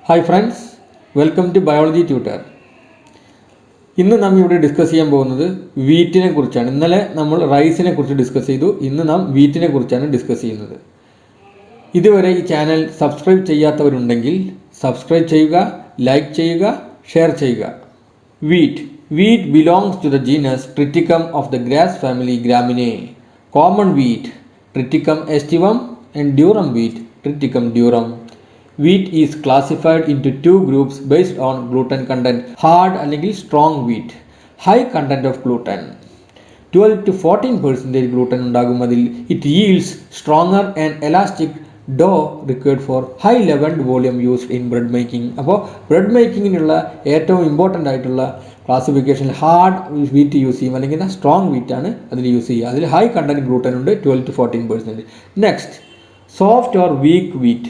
Hi friends, welcome two biology tutor. ഇന്ന് നാം ഇവിടെ ഡിസ്കസ് ചെയ്യാൻ പോകുന്നത് വീറ്റിനെ കുറിച്ചാണ്. ഇന്നലെ നമ്മൾ റൈസിനെ കുറിച്ച് ഡിസ്കസ് ചെയ്തു. ഇന്ന് നാം വീറ്റിനെ കുറിച്ചാണ് ഡിസ്കസ് ചെയ്യുന്നത്. ഇതുവരെ ഈ ചാനൽ സബ്സ്ക്രൈബ് ചെയ്യാത്തവരുണ്ടെങ്കിൽ സബ്സ്ക്രൈബ് ചെയ്യുക, ലൈക്ക് ചെയ്യുക, ഷെയർ ചെയ്യുക. Wheat belongs to the genus Triticum of the grass family Gramineae. Common wheat Triticum aestivum and durum wheat triticum durum. Wheat is classified into two groups based on gluten content. Hard അല്ലെങ്കിൽ strong wheat. High content of gluten. 12 to 14% gluten ഉണ്ടാകും. അതിൽ it yields stronger and elastic dough required for high leavened volume used in bread making. അപ്പോൾ bread മേക്കിങ്ങിനുള്ള ഏറ്റവും important ആയിട്ടുള്ള classification hard wheat use ചെയ്യും, അല്ലെങ്കിൽ strong wheat ആണ് അതിൽ use ചെയ്യുക. അതിൽ ഹൈ കണ്ടന്റ് ഗ്ലൂട്ടൻ ഉണ്ട്, 12 to 14%. Next, soft or weak wheat.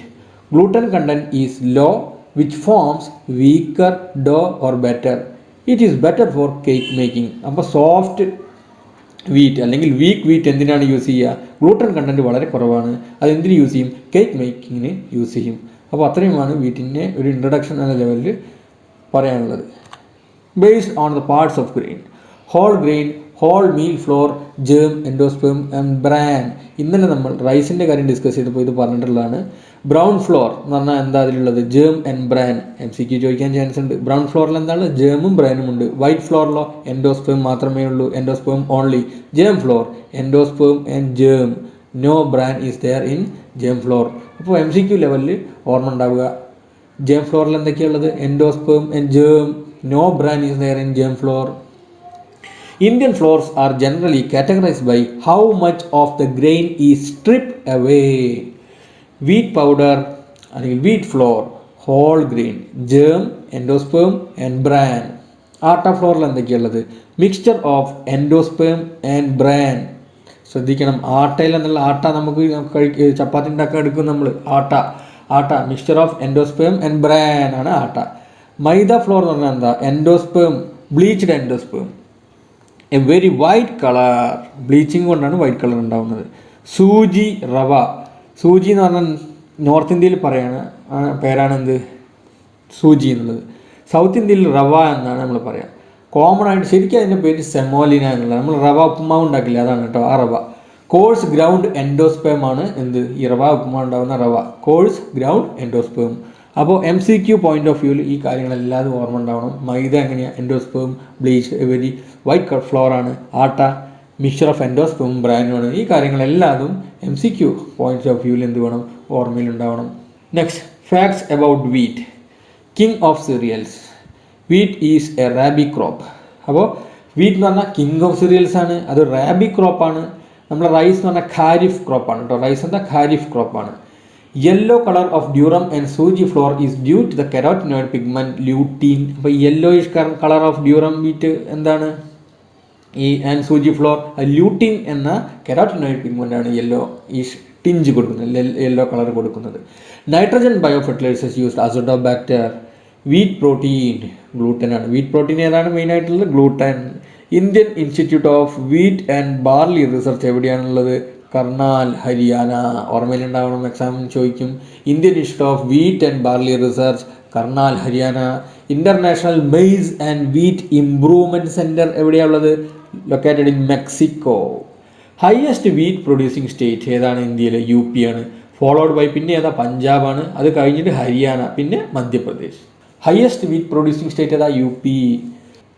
Gluten content is low, which forms weaker dough or batter. It is better for cake making. അപ്പോൾ soft wheat അല്ലെങ്കിൽ week wheat എന്തിനാണ് use ചെയ്യുക? Gluten content വളരെ കുറവാണ്. അത് എന്തിന് use ചെയ്യും? കേക്ക് മേക്കിങ്ങിന് യൂസ് ചെയ്യും. അപ്പോൾ അത്രയുമാണ് വീറ്റിൻ്റെ ഒരു ഇൻട്രഡക്ഷൻ എന്ന ലെവലിൽ പറയാനുള്ളത്. Based on the parts of grain, whole grain, whole meal flour, germ, endosperm and bran. ഇന്നലെ നമ്മൾ റൈസിൻ്റെ കാര്യം ഡിസ്കസ് ചെയ്തപ്പോൾ ഇത് പറഞ്ഞിട്ടുള്ളതാണ്. ബ്രൗൺ ഫ്ലോർ എന്ന് പറഞ്ഞാൽ എന്താ അതിലുള്ളത്? Germ and bran. MCQ ചോദിക്കാൻ ചാൻസ് ഉണ്ട്. ബ്രൗൺ ഫ്ലോറിൽ എന്താണ്? ജേമും ബ്രാനും ഉണ്ട്. വൈറ്റ് ഫ്ലോറിലോ എൻഡോസ്പേം മാത്രമേ ഉള്ളൂ. Endosperm only. Germ flour, endosperm and germ. No bran is there in germ flour. അപ്പോൾ MCQ ലെവലിൽ ഓർമ്മ ഉണ്ടാവുക. ജേം ഫ്ലോറിൽ എന്തൊക്കെയുള്ളത്? Endosperm and germ. No bran is there in germ flour. Indian flours are generally categorized by how much of the grain is stripped away. Wheat powder അല്ലെങ്കിൽ wheat flour, whole grain, germ, endosperm and bran. Atta ഫ്ലോറിൽ എന്തൊക്കെയുള്ളത്? Mixture of endosperm and bran. ശ്രദ്ധിക്കണം, ആട്ടയിൽ എന്നുള്ള ആട്ട നമുക്ക് ചപ്പാത്തി ഉണ്ടാക്കാൻ എടുക്കും നമ്മൾ. Atta mixture of endosperm and bran ആണ് ആട്ട. മൈദ ഫ്ലോർ എന്ന് പറഞ്ഞാൽ എന്താ? Endosperm, bleached endosperm, a very white colour. Bleaching കൊണ്ടാണ് വൈറ്റ് കളർ ഉണ്ടാകുന്നത്. സൂചി, റവ. സൂചി എന്ന് പറഞ്ഞാൽ നോർത്ത് ഇന്ത്യയിൽ പറയാണ് പേരാണ് എന്ത്? സൂചി എന്നുള്ളത്. സൗത്ത് ഇന്ത്യയിൽ റവ എന്നാണ് നമ്മൾ പറയുക. കോമൺ ആയിട്ട് ശരിക്കും അതിൻ്റെ പേര് സെമോലിന എന്നുള്ളത്. നമ്മൾ റവ ഉപ്പുമാവ് ഉണ്ടാക്കില്ല, അതാണ് കേട്ടോ ആ റവ. കോഴ്സ് ഗ്രൗണ്ട് എൻഡോസ്പേം ആണ് എന്ത്? ഈ റവ ഉപ്പുമാവ് ഉണ്ടാകുന്ന റവ. Coarse ground endosperm. അപ്പോൾ MCQ പോയിന്റ് ഓഫ് വ്യൂവിൽ ഈ കാര്യങ്ങളെല്ലാം ഓർമ്മ ഉണ്ടാവണം. മൈദ എങ്ങനെയാണ്? Endosperm, bleach, very white flour ആണ്. ആട്ട മിക്സ്ചർ ഓഫ് എൻഡോസ്പേം ബ്രാനുമാണ്. ഈ കാര്യങ്ങളെല്ലാതും MCQ പോയിന്റ്സ് ഓഫ് വ്യൂവിൽ എന്ത് വേണം? ഓർമ്മയിലുണ്ടാവണം. Next, facts about wheat. King of cereals. Wheat is a rabi crop. അപ്പോൾ വീറ്റ് എന്ന് പറഞ്ഞാൽ കിങ് ഓഫ് സീരിയൽസ് ആണ്. അത് റാബി ക്രോപ്പാണ്. നമ്മൾ റൈസ് എന്ന് പറഞ്ഞാൽ ഖാരിഫ് ക്രോപ്പാണ് കേട്ടോ. റൈസ് എന്താ? ഖാരിഫ് ക്രോപ്പാണ്. Yellow colour of durum and sooji flour is due to the carotenoid pigment lutein. അപ്പോൾ yellowish colour of durum wheat എന്താണ്? ഈ ആൻഡ് സൂചി ഫ്ലോർ, ല്യൂട്ടീൻ എന്ന കെരോറ്റിനോയിഡ് പിഗ്മെന്റ് ആണ് യെല്ലോ ഈഷ് ടിഞ്ച് കൊടുക്കുന്നത്, യെല്ലോ കളർ കൊടുക്കുന്നത്. Nitrogen bio fertilizers used azotobacter. Wheat protein, gluten ആണ്. Wheat protein ഏതാണ് main ആയിട്ടുള്ളത്? Gluten. Indian institute of wheat and barley research എവിടെയാണുള്ളത്? കർണാൽ, ഹരിയാന. ഓർമ്മയിലുണ്ടാവണം, എക്സാമിന് ചോദിക്കും. Indian institute of wheat and barley research, Karnal, Haryana. International maize and wheat improvement centre എവിടെയാണുള്ളത്? Located in Mexico. Highest wheat producing state ഏതാണ്? ഇന്ത്യയിലെ UP ആണ്. ഫോളോഡ് ബൈ പിന്നെ ഏതാ? പഞ്ചാബാണ്. അത് കഴിഞ്ഞിട്ട് ഹരിയാന, പിന്നെ Madhya Pradesh. Highest wheat producing state ഏതാ? UP.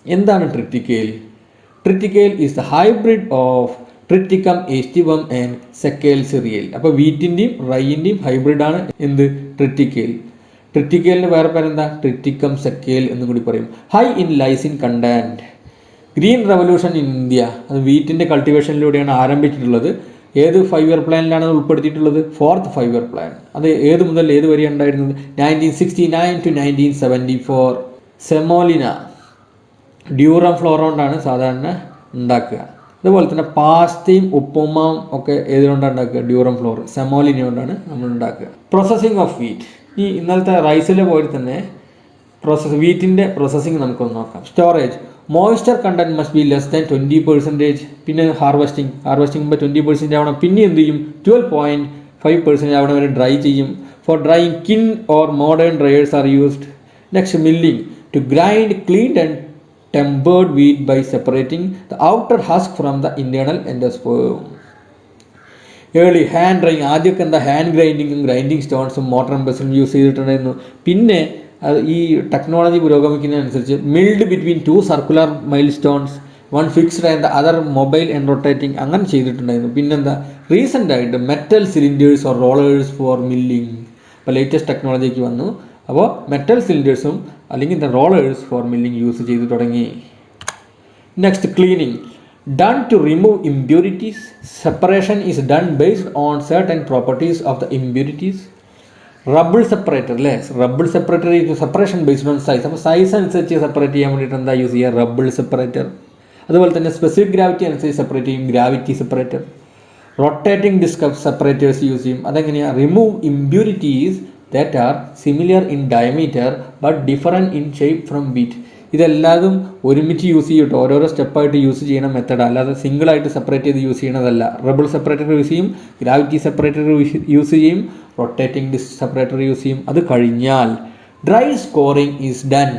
എന്താണ് triticale? Triticale is the hybrid of triticum aestivum and secale cereal. അപ്പോൾ വീറ്റിൻ്റെയും റൈൻ്റെയും ഹൈബ്രിഡാണ് എന്ത്? ട്രിറ്റിക്കേൽ. ട്രിറ്റിക്കേലിന് വേറെ പേരെന്താ? ട്രിറ്റിക്കം സെക്കേൽ എന്നും കൂടി പറയും. High in lysine content. Green revolution in India, അത് വീറ്റിൻ്റെ കൾട്ടിവേഷനിലൂടെയാണ് ആരംഭിച്ചിട്ടുള്ളത്. ഏത് 5 year പ്ലാനിലാണ് ഉൾപ്പെടുത്തിയിട്ടുള്ളത്? 4th 5 year plan. അത് ഏത് മുതൽ ഏത് വരെ ഉണ്ടായിരുന്നത്? 1969 to 1974. സെമോലിന ഡ്യൂറം ഫ്ലോർ കൊണ്ടാണ് സാധാരണ ഉണ്ടാക്കുക. അതുപോലെ തന്നെ പാസ്തയും ഉപ്പുമാവും ഒക്കെ ഏതുകൊണ്ടാണ് ഉണ്ടാക്കുക? ഡ്യൂറം ഫ്ലോർ, സെമോലിന കൊണ്ടാണ് നമ്മൾ ഉണ്ടാക്കുക. Processing of wheat. ഈ ഇന്നലത്തെ റൈസിലെ പോലെ തന്നെ വീറ്റിൻ്റെ പ്രോസസ്സിംഗ് നമുക്കൊന്ന് നോക്കാം. Storage. Moisture content must be less than 20%. പിന്നെ ഹാർവെസ്റ്റിംഗ് മുമ്പ് 20% ആവണം. പിന്നെ എന്ത് ചെയ്യും? 12.5% ആവണം വരെ ഡ്രൈ ചെയ്യും. For drying, kin or modern dryers are used. Next, milling. To grind cleaned and tempered wheat by separating the outer husk from the internal endosperm. Early hand drying, ആദ്യമൊക്കെ എന്താ ഹാൻഡ് ഗ്രൈൻഡിങ്ങും ഗ്രൈൻഡിങ് സ്റ്റോൺസും motor ബസ്സിലും use ചെയ്തിട്ടുണ്ടായിരുന്നു. പിന്നെ ഈ technology പുരോഗമിക്കുന്നതിനനുസരിച്ച് milled between two circular mill stones, one fixed and other mobile and rotating, അങ്ങനെ ചെയ്തിട്ടുണ്ടായിരുന്നു. പിന്നെന്താ റീസെൻ്റായിട്ട് metal cylinders or rollers for milling, ഇപ്പോൾ ലേറ്റസ്റ്റ് ടെക്നോളജിക്ക് വന്നു. അപ്പോൾ മെറ്റൽ സിലിണ്ടേഴ്സും അല്ലെങ്കിൽ റോളേഴ്സ് ഫോർ മില്ലിങ് യൂസ് ചെയ്ത് തുടങ്ങി. Next, cleaning. Done to remove impurities. Separation is done based on certain properties of the impurities. Rubble separator അല്ലേ, rubble separator separation based on size. അപ്പോൾ size അനുസരിച്ച് separate ചെയ്യാൻ വേണ്ടിയിട്ട് എന്താ use ചെയ്യുക, rubble separator. അതുപോലെ തന്നെ സ്പെസിഫിക് ഗ്രാവിറ്റി അനുസരിച്ച് സെപ്പറേറ്റ് ചെയ്യും, gravity separator. Rotating disc separators use ചെയ്യും. അതെങ്ങനെയാണ്, remove impurities that are similar in diameter but different in shape from wheat. ഇതെല്ലാതും ഒരുമിച്ച് യൂസ് ചെയ്യും കേട്ടോ, ഓരോരോ സ്റ്റെപ്പായിട്ട് യൂസ് ചെയ്യുന്ന മെത്തഡ്, അല്ലാതെ സിംഗിളായിട്ട് സെപ്പറേറ്റ് ചെയ്ത് യൂസ് ചെയ്യണതല്ല. റബ്ബിൾ സെപ്പറേറ്റർ യൂസ് ചെയ്യും, ഗ്രാവിറ്റി സെപ്പറേറ്റർ യൂസ് ചെയ്യും, റൊട്ടേറ്റിംഗ് ഡിസ്ക് സെപ്പറേറ്റർ യൂസ് ചെയ്യും. അത് കഴിഞ്ഞാൽ dry scouring is done.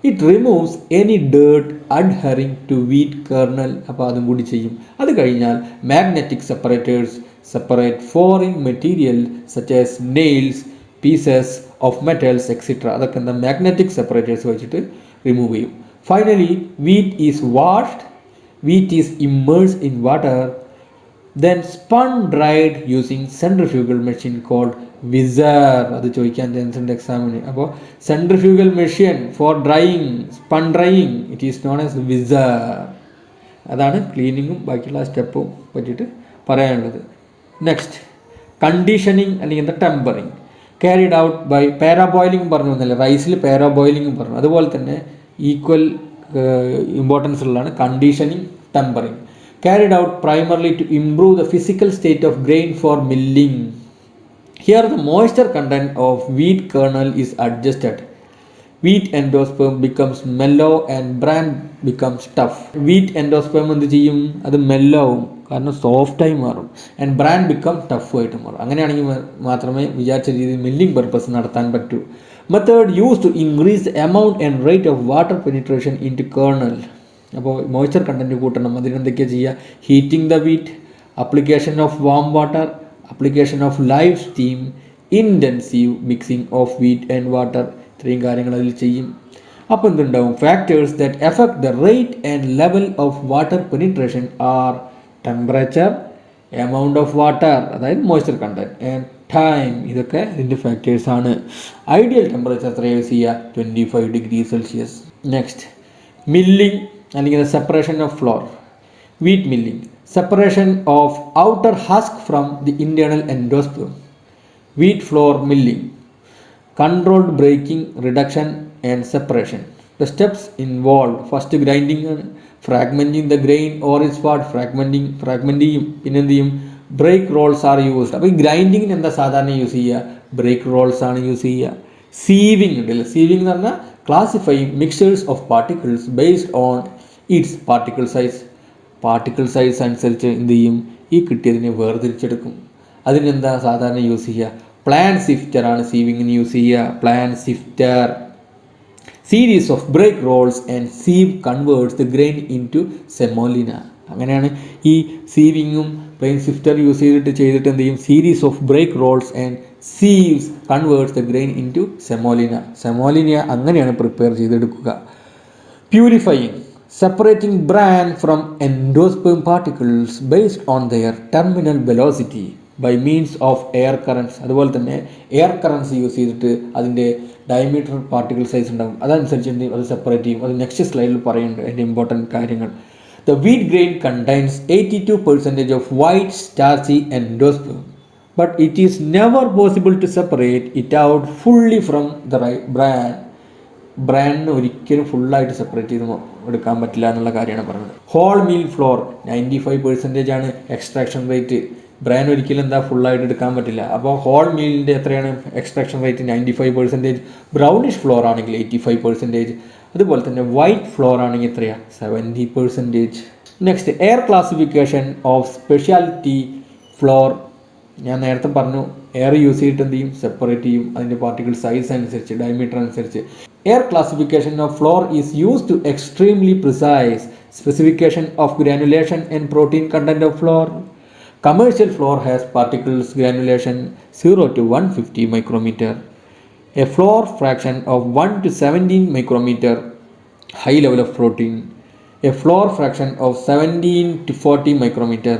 It removes any dirt adhering to wheat kernel. അപ്പോൾ അതും കൂടി ചെയ്യും. അത് കഴിഞ്ഞാൽ magnetic separators separate foreign material such as nails, pieces of metals etcetera. അതൊക്കെ എന്താ മാഗ്നറ്റിക് സെപ്പറേറ്റേഴ്സ് വെച്ചിട്ട് റിമൂവ് ചെയ്യും. Finally wheat is washed, wheat is immersed in water, then spun dried using centrifugal machine called whizzer. അത് ചോദിക്കാൻ chance ഉണ്ട് എക്സാമിന്. അപ്പോൾ centrifugal machine for drying, spun drying, it is known as whizzer. അതാണ് ക്ലീനിങ്ങും ബാക്കിയുള്ള സ്റ്റെപ്പും പറ്റിയിട്ട് പറയാനുള്ളത്. നെക്സ്റ്റ്, കണ്ടീഷനിങ് അല്ലെങ്കിൽ എന്താ tempering. Carried out by parboiling പറഞ്ഞു എന്നല്ലേ, റൈസിൽ പാരാബോയിലിംഗ് പറഞ്ഞു. അതുപോലെ തന്നെ ഈക്വൽ ഇമ്പോർട്ടൻസ് ഉള്ളതാണ് conditioning, tempering. Carried out primarily to improve the physical state of grain for milling. Here the moisture content of wheat kernel is adjusted. Wheat endosperm becomes mellow and bran becomes tough. Wheat endosperm എന്ത് ചെയ്യും, അത് Mello ആവും, കാരണം സോഫ്റ്റായി മാറും. And bran become tough ആയിട്ട് മാറും. അങ്ങനെയാണെങ്കിൽ മാത്രമേ വിചാരിച്ച രീതിയിൽ മില്ലിംഗ് പർപ്പസ് നടത്താൻ പറ്റൂ. Method use to increase the amount and rate of water penetration into kernel. അപ്പോൾ മോയ്സ്ചർ കണ്ടൻറ്റ് കൂട്ടണം. അതിനെന്തൊക്കെയാണ് ചെയ്യുക, heating the wheat, application of warm water, application of live steam, intensive mixing of wheat and water. ഇത്രയും കാര്യങ്ങൾ അതിൽ ചെയ്യും. അപ്പോൾ എന്തുണ്ടാവും, factors that affect the rate and level of water penetration are temperature, amount of water അതായത് moisture content, and time. ഇതൊക്കെ ഇതിൻ്റെ ഫാക്ടേഴ്സാണ്. Ideal temperature എത്ര യൂസ് ചെയ്യുക, 25 ഡിഗ്രി സെൽഷ്യസ്. നെക്സ്റ്റ്, മില്ലിംഗ് അല്ലെങ്കിൽ separation of flour. Wheat milling, separation of outer husk from the internal endosperm. Wheat flour milling, controlled breaking, reduction and separation. The steps involve, first grinding ആണ്, fragmenting the grain or its part, fragment ചെയ്യും. പിന്നെ എന്ത് ചെയ്യും, break Rolls are used. അപ്പോൾ ഈ ഗ്രൈൻഡിങ്ങിന് എന്താ സാധാരണ use ചെയ്യുക, ബ്രേക്ക് റോൾസ് ആണ് യൂസ് ചെയ്യുക. സീവിങ് ഉണ്ടല്ലോ, സീവിങ് എന്ന് പറഞ്ഞാൽ classifying mixers of particles based on its particle size. Particle size അനുസരിച്ച് എന്ത് ചെയ്യും, ഈ കിട്ടിയതിനെ വേർതിരിച്ചെടുക്കും. അതിനെന്താ സാധാരണ യൂസ് ചെയ്യുക, പ്ലാൻ സിഫ്റ്റർ ആണ് സീവിങ്ങിന് യൂസ് ചെയ്യുക. Plan sifter, series of break rolls and sieve converts the grain into semolina. അങ്ങനെയാണ് ഈ സീവിങ്ങും പ്ലെയിൻ സിഫ്റ്റർ യൂസ് ചെയ്തിട്ട് എന്ത് ചെയ്യും, series of break rolls and sieves converts the grain into semolina. Semolina അങ്ങനെയാണ് prepare ചെയ്തെടുക്കുക. Purifying, separating bran from endosperm particles based on their terminal velocity by means of air currents. അതുപോലെ തന്നെ air currents use ചെയ്തിട്ട് അതിൻ്റെ diameter particle size ഉണ്ടാകും, അതനുസരിച്ച് അത് separate ചെയ്യും. അത് നെക്സ്റ്റ് സ്ലൈഡിൽ പറയുന്നുണ്ട് അതിൻ്റെ ഇമ്പോർട്ടൻറ്റ് കാര്യങ്ങൾ. The wheat grain contains 82% of white starchy endosperm, but it is never possible to separate it out fully from the bran. ബ്രാൻഡിന് ഒരിക്കലും ഫുള്ളായിട്ട് സെപ്പറേറ്റ് ചെയ്ത് എടുക്കാൻ പറ്റില്ല എന്നുള്ള കാര്യമാണ് പറയുന്നത്. ഹോൾ മീൽ ഫ്ലോർ 95% ആണ് എക്സ്ട്രാക്ഷൻ റേറ്റ്. ബ്രാൻ ഒരിക്കലും എന്താ ഫുള്ളായിട്ട് എടുക്കാൻ പറ്റില്ല. അപ്പോൾ ഹോൾ മീലിൻ്റെ എത്രയാണ് എക്സ്ട്രാക്ഷൻ റേറ്റ്, 95%. ബ്രൗണിഷ് ഫ്ലോർ ആണെങ്കിൽ 85%. അതുപോലെ തന്നെ വൈറ്റ് ഫ്ലോർ ആണെങ്കിൽ എത്രയാണ്, 70%. Next, air classification of speciality floor ഞാൻ നേരത്തെ പറഞ്ഞു എയർ യൂസ് ചെയ്തിട്ട് എന്ത് ചെയ്യും, സെപ്പറേറ്റ് ചെയ്യും അതിൻ്റെ പാർട്ടിക്കിൾ സൈസ് അനുസരിച്ച്, ഡയമീറ്റർ അനുസരിച്ച്. Air classification of flour is use to extremely precise specification of granulation and protein content of flour. Commercial floor has particles granulation 0 to 150 micrometer, a floor fraction of 1 to 17 micrometer, high level of protein, a floor fraction of 17 to 40 micrometer,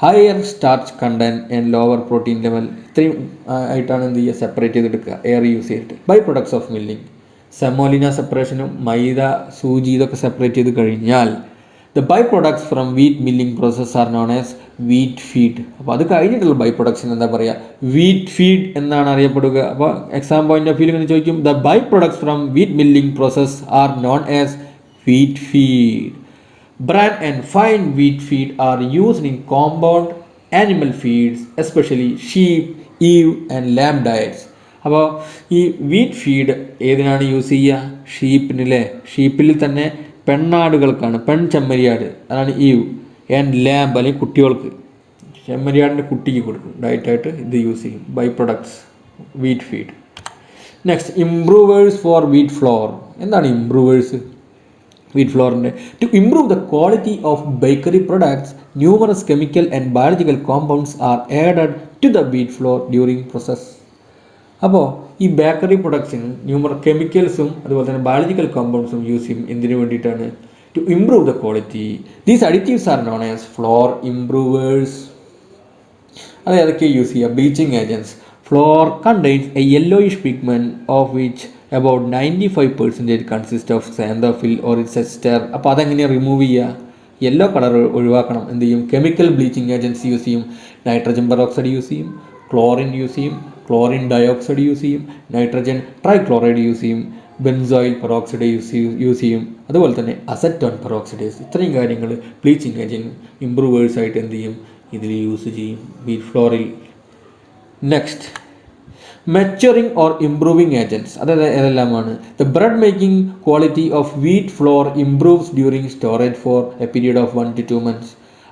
higher starch content and lower protein level. ഇത്രയും ആയിട്ടാണ് എന്ത് ചെയ്യുക, separate ചെയ്തെടുക്കുക air use ചെയ്തിട്ട്. By products of milling, semolina സെപ്പറേഷനും മൈദ, സൂചി ഇതൊക്കെ separate ചെയ്ത് കഴിഞ്ഞാൽ the byproducts from wheat milling process are known as wheat feed. അപ്പോൾ അത് കഴിഞ്ഞിട്ടുള്ള ബൈ പ്രൊഡക്ട്സിന് എന്താ പറയുക, വീറ്റ് ഫീഡ് എന്നാണ് അറിയപ്പെടുക. അപ്പോൾ എക്സാം പോയിന്റ് ഓഫ് വ്യൂ ഇങ്ങനെ ചോദിക്കും, the by products from wheat milling process are known as wheat feed. Bran and fine wheat feed are used in compound animal feeds, especially sheep, ewe and lamb diets. അപ്പോൾ ഈ wheat feed ഏതിനാണ് use ചെയ്യുക, ഷീപ്പിനിലെ, ഷീപ്പിൽ തന്നെ പെണ്ണാടുകൾക്കാണ്, ചെമ്മരിയാട്, അതാണ് eve, and lamp അല്ലെങ്കിൽ കുട്ടികൾക്ക്, ചെമ്മരിയാടിൻ്റെ കുട്ടിക്ക് കൊടുക്കും ഡയറ്റായിട്ട് ഇത് യൂസ് ചെയ്യും. By products wheat feed. Next improvers for wheat flour. എന്താണ് ഇംപ്രൂവേഴ്സ് വീറ്റ് ഫ്ലോറിൻ്റെ? To improve the quality of bakery products numerous chemical and biological compounds are added to the wheat flour during process. അപ്പോൾ ഈ bakery പ്രൊഡക്ട്സിന് കെമിക്കൽസും അതുപോലെ തന്നെ biological കോമ്പൗണ്ട്സും use ചെയ്യും. എന്തിനു വേണ്ടിയിട്ടാണ്? To improve the quality. These additives are known as flour improvers. അത് ഏതൊക്കെ use ചെയ്യുക? Bleaching agents. Flour contains a yellowish pigment of which about 95% consist of xanthophyll or its ester. അപ്പോൾ അതെങ്ങനെയാണ് റിമൂവ് ചെയ്യുക? Yellow colour ഒഴിവാക്കണം. എന്ത് ചെയ്യും? Chemical bleaching agents use ചെയ്യും. നൈട്രജൻ പെറോക്സൈഡ് യൂസ് ചെയ്യും, ക്ലോറിൻ യൂസ് ചെയ്യും, ക്ലോറിൻ ഡയോക്സൈഡ് യൂസ് ചെയ്യും, നൈട്രജൻ ട്രൈക്ലോറൈഡ് യൂസ് ചെയ്യും, ബെൻസോയിൽ പെറോക്സൈഡ് യൂസ് ചെയ്യും, അതുപോലെ തന്നെ അസറ്റോൺ പെറോക്സിഡേസ്. ഇത്രയും കാര്യങ്ങൾ ബ്ലീച്ചിങ് ഏജൻറ്റ് ഇംപ്രൂവേഴ്സായിട്ട് എന്ത് ചെയ്യും, ഇതിൽ യൂസ് ചെയ്യും വീറ്റ് ഫ്ലോറിൽ. Next maturing or improving agents. അതായത് ഏതെല്ലാമാണ്? The bread making quality of wheat flour improves during storage for a period of 1 to 2 months.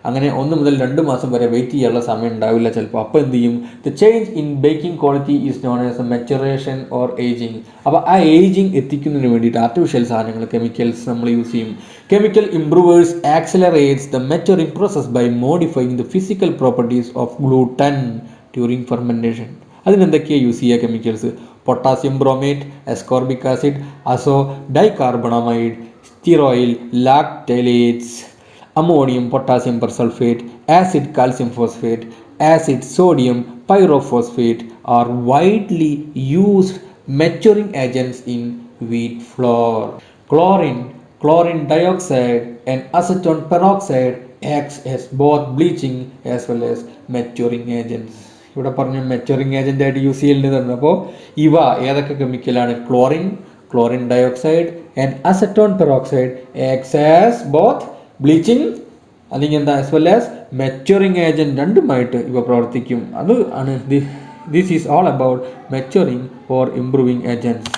അങ്ങനെ 1 മുതൽ 2 മാസം വരെ വെയിറ്റ് ചെയ്യാനുള്ള സമയം ഉണ്ടാവില്ല ചിലപ്പോൾ. അപ്പോൾ എന്ത് ചെയ്യും? The change in baking quality is known as A maturation or ageing. അപ്പോൾ ആ ഏജിങ് എത്തിക്കുന്നതിന് വേണ്ടിയിട്ട് ആർട്ടിഫിഷ്യൽ സാധനങ്ങൾ, കെമിക്കൽസ് നമ്മൾ യൂസ് ചെയ്യും. Chemical improvers accelerates the maturing process by modifying the physical properties of gluten during fermentation. അതിനെന്തൊക്കെയാണ് use ചെയ്യുക chemicals? Potassium bromate, ascorbic acid, azodicarbonamide, stearoyl, lactylates, ammonium potassium persulphate, acid calcium phosphate, acid sodium pyrophosphate are widely used maturing agents in wheat flour. Chlorine dioxide and acetone peroxide acts as both bleaching as well as maturing agents. ഇവിടെ പറഞ്ഞ maturing agent ആയിട്ട് use ചെയ്യുന്നത്. അപ്പോൾ ഇവ ഏതൊക്കെ കെമിക്കലാണ്? Chlorine dioxide and acetone peroxide acts as both bleaching അല്ലെങ്കിൽ എന്താ as well as maturing agent, രണ്ടുമായിട്ട് ഇവ പ്രവർത്തിക്കും. അത് ആണ് this is all about maturing or improving agents.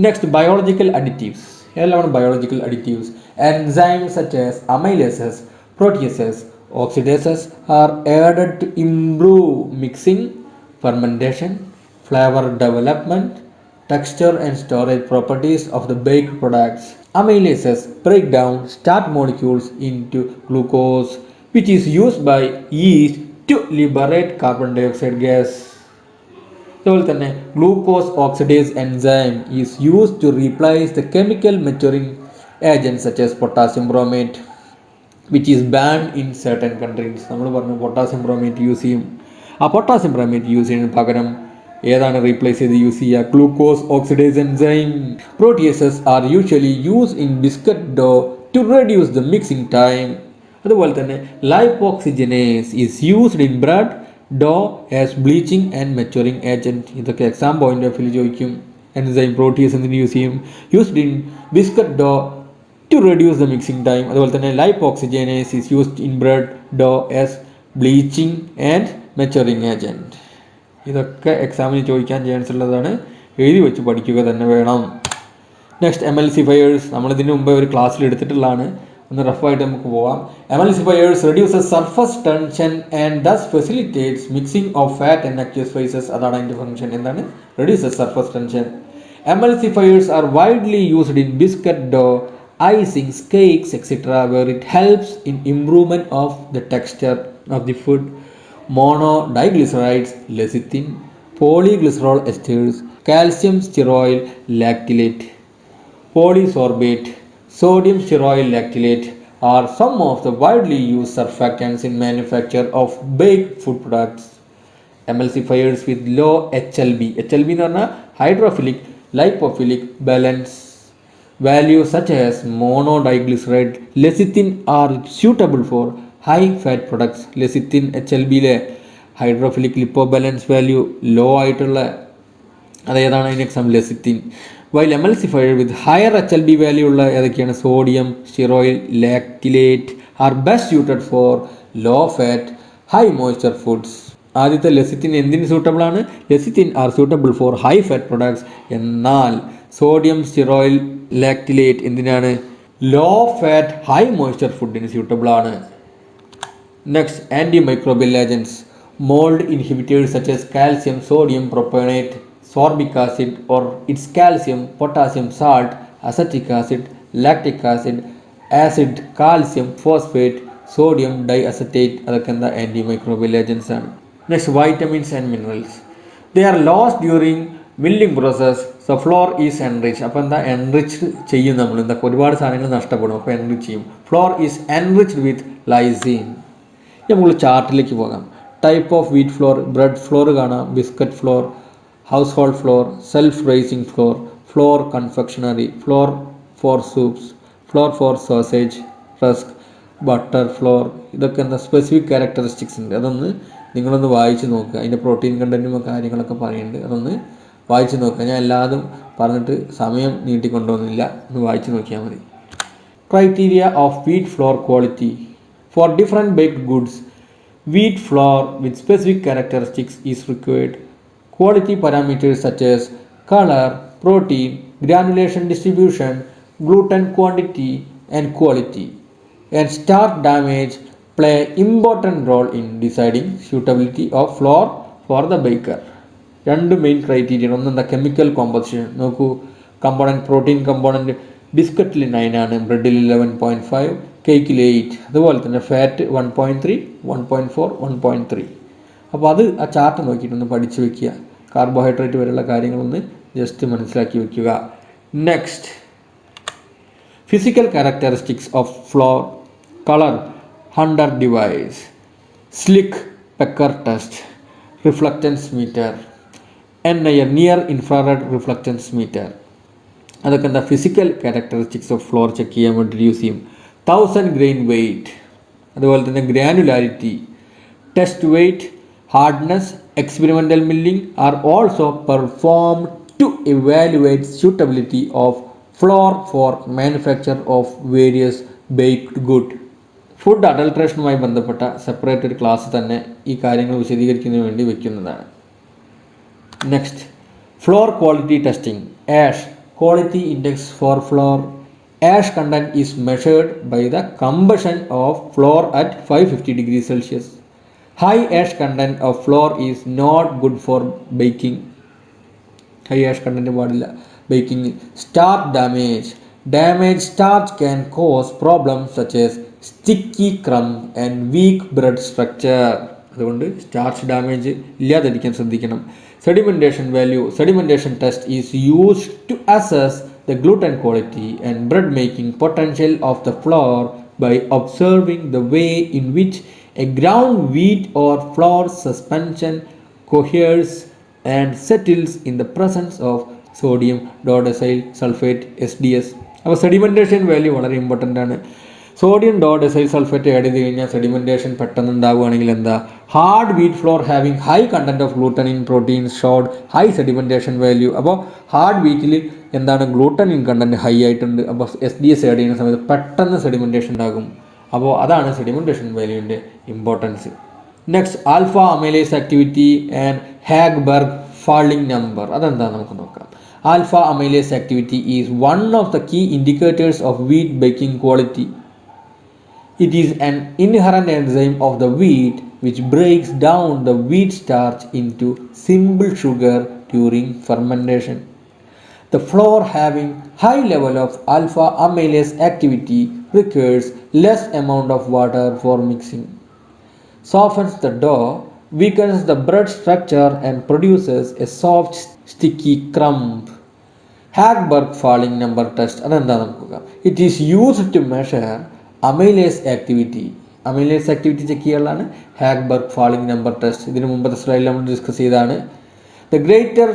Next biological additives. ഏതെല്ലാമാണ് biological additives? Enzymes such as amylases, proteases, oxidases are added to improve mixing, fermentation, flavor development, texture and storage properties of the baked products. Amylases break down starch molecules into glucose, which is used by yeast to liberate carbon dioxide gas. അതുപോലെ തന്നെ glucose oxidase enzyme is used to replace the chemical maturing agent such as potassium bromate which is banned in certain countries. നമ്മൾ പറഞ്ഞു potassium bromate use ചെയ്യും. ആ potassium bromate use ചെയ്യുന്നതിന് പകരം ഏതാണ് replace ചെയ്ത് യൂസ് ചെയ്യുക? Glucose oxidase enzyme. Proteases are usually use in biscuit dough to reduce the mixing time. അതുപോലെ തന്നെ lipoxygenase is used in bread dough as bleaching and maturing agent. ഇതൊക്കെ exam point of view ചോദിക്കും. Enzyme protease എന്തിന് use ചെയ്യും? Used in biscuit dough to reduce the mixing time. അതുപോലെ തന്നെ lipoxygenase is used in bread dough as bleaching and maturing agent. ഇതൊക്കെ എക്സാമിന് ചോദിക്കാൻ chance ഉള്ളതാണ്. എഴുതി വെച്ച് പഠിക്കുക തന്നെ വേണം. Next emulsifiers. നമ്മളിതിന് മുമ്പ് ഒരു ക്ലാസ്സിൽ എടുത്തിട്ടുള്ളതാണ്. ഒന്ന് റഫായിട്ട് നമുക്ക് പോവാം. Emulsifiers reduces surface tension and thus facilitates mixing of fat and aqueous phases. അതാണ് അതിൻ്റെ ഫംഗ്ഷൻ. എന്താണ്? Reduces surface tension. Emulsifiers are widely used in biscuit dough, icings, cakes, etc., where it helps in improvement of the texture of the food. Monodiglycerides, lecithin, polyglycerol esters, calcium stearoyl lactylate, polysorbate, sodium stearoyl lactylate are some of the widely used surfactants in manufacture of baked food products. Emulsifiers with low HLB എന്ന് പറഞ്ഞാൽ hydrophilic lipophilic balance values such as monodiglyceride lecithin are suitable for high fat products. lecithin HLBയിലെ hydrophilic lipobalance value low ആയിട്ടുള്ള അതേതാണ് അതിന് example? lecithin. while emulsifier with higher HLB value ഉള്ള ഏതൊക്കെയാണ്? sodium stearoyl lactylate are best suited for low fat high moisture foods. ആദ്യത്തെ lecithin എന്തിന് suitable ആണ്? Lecithin are suitable for high fat products. എന്നാൽ sodium stearoyl lactylate എന്തിനാണ്? Low fat high moisture ഫുഡിന് suitable ആണ്. Next, antimicrobial agents. Mould inhibitors such as calcium sodium propionate, sorbic acid or its calcium, potassium salt, acetic acid, lactic acid, acid, calcium phosphate, sodium diacetate, അതൊക്കെ എന്താ? Antimicrobial agents ആണ്. Next, vitamins and minerals. They are lost during milling process. So flour is enriched. അപ്പോൾ എന്താ? Enriched ചെയ്യും നമ്മൾ. എന്താ? ഒരുപാട് സാധനങ്ങൾ നഷ്ടപ്പെടും. അപ്പോൾ എൻറിച്ച് ചെയ്യും. Flour is enriched with lysine. നമ്മൾ ചാർട്ടിലേക്ക് പോകാം. Type of wheat flour. Bread flour കാണാം, biscuit flour, household flour, self raising flour, flour confectionery, flour for soups, flour for sausage, rusk, butter flour. ഇതൊക്കെ എന്താ? Specific characteristics ഉണ്ട്. അതൊന്ന് നിങ്ങളൊന്ന് വായിച്ച് നോക്കുക. അതിൻ്റെ പ്രോട്ടീൻ കണ്ടൻറ്റും കാര്യങ്ങളൊക്കെ പറയുന്നുണ്ട്. അതൊന്ന് വായിച്ച് നോക്കുക. ഞാൻ എല്ലാതും പറഞ്ഞിട്ട് സമയം നീട്ടിക്കൊണ്ടുവന്നില്ല. ഒന്ന് വായിച്ച് നോക്കിയാൽ മതി. Criteria of wheat flour quality. For different baked goods wheat flour with specific characteristics is required. Quality parameters such as colour, protein, granulation distribution, gluten quantity and quality, and starch damage play important role in deciding suitability of flour for the baker. രണ്ട് main criteria. ഒന്നെന്താ? Chemical composition. നോക്കൂ, component, protein component ബിസ്ക്കറ്റിൽ 9 ആണ്, ബ്രെഡിൽ 11.5, കേക്കിൽ 8. അതുപോലെ തന്നെ fat 1.3, 1.4, 1.3. അപ്പോൾ അത് ആ ചാർട്ട് നോക്കിയിട്ടൊന്ന് പഠിച്ചു വെക്കുക. കാർബോഹൈഡ്രേറ്റ് വരെയുള്ള കാര്യങ്ങളൊന്ന് ജസ്റ്റ് മനസ്സിലാക്കി വെക്കുക. Next, physical characteristics of flour. Color, Hunter device, slick pecker test, reflectance meter, NIR, near infrared reflectance meter. അതൊക്കെ എന്താ? Physical characteristics of flour check ചെയ്യാൻ വേണ്ടി യൂസ് ചെയ്യും. 1000 ഗ്രെയിൻ വെയ്റ്റ്, അതുപോലെ തന്നെ granularity, test weight, hardness, experimental milling are also performed to evaluate suitability of flour for manufacture of various baked good. Food അഡൾട്രേഷനുമായി ബന്ധപ്പെട്ട separate ഒരു ക്ലാസ് തന്നെ ഈ കാര്യങ്ങൾ വിശദീകരിക്കുന്നതിന് വേണ്ടി വയ്ക്കുന്നതാണ്. Next, flour quality testing. Ash quality index for flour. Ash content is measured by the combustion of flour at 550 degrees Celsius. High ash content of flour is not good for baking. High ash content പാടില്ല baking. Starch damage. Damaged starch can cause problems such as sticky crumb and weak bread structure. അതുകൊണ്ട് starch damage ഇല്ലാതിരിക്കാൻ ശ്രദ്ധിക്കണം. Sedimentation value. Sedimentation test is used to assess the gluten quality and bread making potential of the flour by observing the way in which a ground wheat or flour suspension coheres and settles in the presence of sodium dodecyl sulphate SDS. അപ്പോൾ sedimentation value വളരെ important ആണ്. Sodium dodecyl sulphate add ചെയ്ത് കഴിഞ്ഞാൽ sedimentation പെട്ടെന്ന് ഉണ്ടാവുകയാണെങ്കിൽ എന്താ? Hard wheat flour having high content of gluten in protein showed high sedimentation value. അപ്പോൾ hard വീറ്റിൽ എന്താണ്? ഗ്ലൂട്ടൻ ഇൻ കണ്ടൻറ്റ് ഹൈ ആയിട്ടുണ്ട്. അപ്പോൾ SDS ആഡ് ചെയ്യുന്ന സമയത്ത് പെട്ടെന്ന് സെഡിമെൻറ്റേഷൻ ഉണ്ടാകും. അപ്പോൾ അതാണ് സെഡിമെൻറ്റേഷൻ വാല്യൂവിൻ്റെ importance. Next, alpha amylase activity and Hagberg falling number. അതെന്താണെന്ന് നമുക്ക് നോക്കാം. Alpha amylase activity is one of the key indicators of wheat baking quality. It is an inherent enzyme of the wheat which breaks down the wheat starch into simple sugar during fermentation. The flour having high level of alpha amylase activity requires less amount of water for mixing, softens the dough, weakens the bread structure and produces a soft sticky crumb. Hagberg falling number test അതെന്താണെന്ന് നോക്കുക. It is used to measure amylase activity. amylase activity check ചെയ്യാനുള്ളതാണ് Hagberg falling number test. ഇതിന് മുമ്പത്തെ സ്ലൈഡിൽ നമ്മൾ discuss ചെയ്തതാണ്. The greater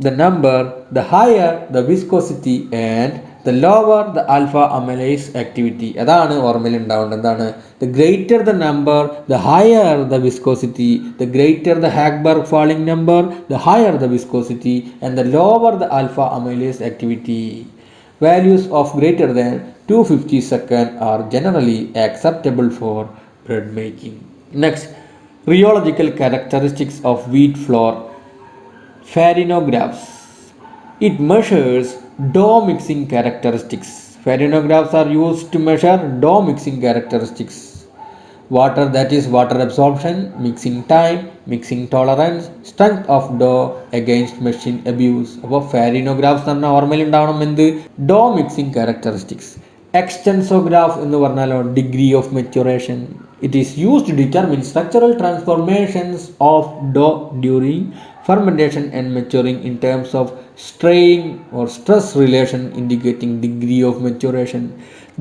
the number, the higher the viscosity and the lower the alpha amylase activity. അതാണ് ഓർമ്മയിൽ ഉണ്ടാവേണ്ടത്. എന്താണ്? The greater the number, the higher the viscosity. The greater the Hagberg falling number, the higher the viscosity and the lower the alpha amylase activity. Values of greater than 250 second are generally acceptable for bread making. Next, rheological characteristics of wheat flour. Farinographs. It measures dough mixing characteristics. Farinographs are used to measure dough mixing characteristics. Water, that is water absorption, mixing time, mixing tolerance, strength of dough against machine abuse. അപ്പോൾ ഫാരിനോഗ്രാഫ്സ് എന്ന് പറഞ്ഞാൽ ഓർമ്മയിൽ ഉണ്ടാവണം എന്ത്? ഡോ mixing characteristics. Extensograph എന്ന് പറഞ്ഞാലോ degree of maturation. It is used to determine structural transformations of dough during fermentation and maturing in terms of strain or stress relation indicating degree of maturation.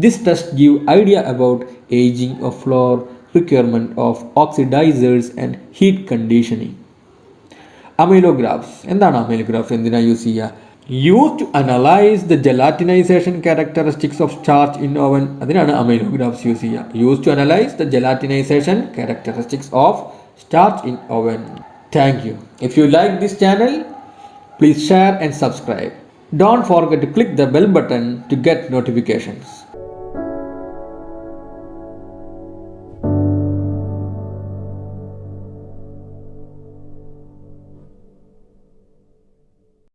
This test give idea about aging of flour, requirement of oxidizers and heat conditioning. Amylographs. എന്താണ് amylographs? എന്തിനാ use ചെയ്യുക? Used to analyze the gelatinization characteristics of starch in oven. അതിനാണ് amylographs use ചെയ്യുക. Used to analyze the gelatinization characteristics of starch in oven. Thank you. If you like this channel, please share and subscribe. Don't forget to click the bell button to get notifications.